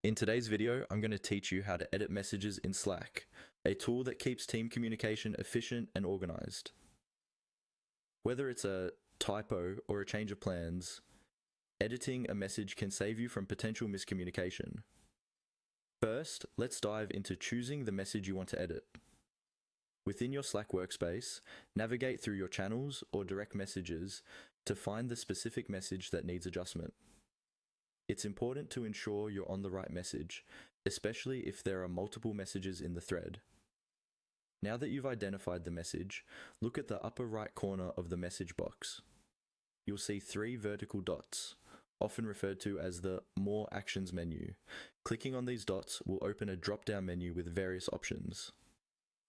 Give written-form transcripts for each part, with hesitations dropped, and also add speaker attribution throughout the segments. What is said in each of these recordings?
Speaker 1: In today's video, I'm going to teach you how to edit messages in Slack, a tool that keeps team communication efficient and organized. Whether it's a typo or a change of plans, editing a message can save you from potential miscommunication. First, let's dive into choosing the message you want to edit. Within your Slack workspace, navigate through your channels or direct messages to find the specific message that needs adjustment. It's important to ensure you're on the right message, especially if there are multiple messages in the thread. Now that you've identified the message, look at the upper right corner of the message box. You'll see 3 vertical dots, often referred to as the More Actions menu. Clicking on these dots will open a drop-down menu with various options.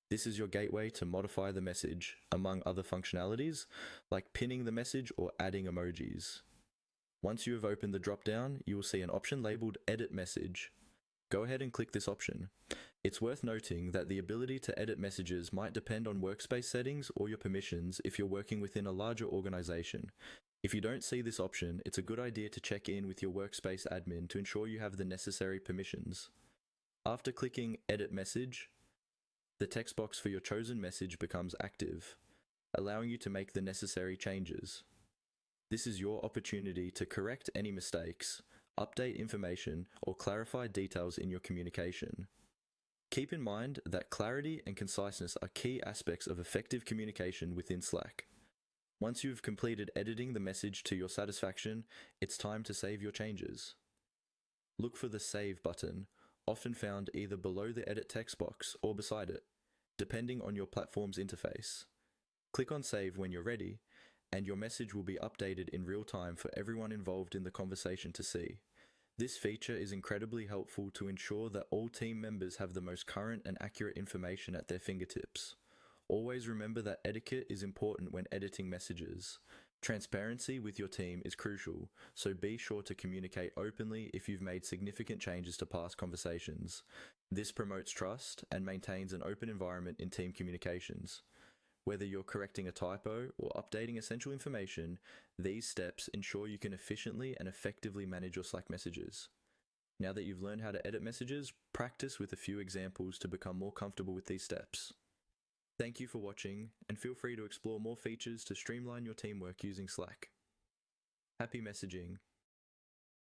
Speaker 1: This is your gateway to modify the message, among other functionalities, like pinning the message or adding emojis. Once you have opened the drop-down, you will see an option labeled Edit Message. Go ahead and click this option. It's worth noting that the ability to edit messages might depend on workspace settings or your permissions if you're working within a larger organization. If you don't see this option, it's a good idea to check in with your workspace admin to ensure you have the necessary permissions. After clicking Edit Message, the text box for your chosen message becomes active, allowing you to make the necessary changes. This is your opportunity to correct any mistakes, update information, or clarify details in your communication. Keep in mind that clarity and conciseness are key aspects of effective communication within Slack. Once you've completed editing the message to your satisfaction, it's time to save your changes. Look for the Save button, often found either below the edit text box or beside it, depending on your platform's interface. Click on Save when you're ready, and your message will be updated in real time for everyone involved in the conversation to see. This feature is incredibly helpful to ensure that all team members have the most current and accurate information at their fingertips. Always remember that etiquette is important when editing messages. Transparency with your team is crucial, so be sure to communicate openly if you've made significant changes to past conversations. This promotes trust and maintains an open environment in team communications. Whether you're correcting a typo or updating essential information, these steps ensure you can efficiently and effectively manage your Slack messages. Now that you've learned how to edit messages, practice with a few examples to become more comfortable with these steps. Thank you for watching, and feel free to explore more features to streamline your teamwork using Slack. Happy messaging!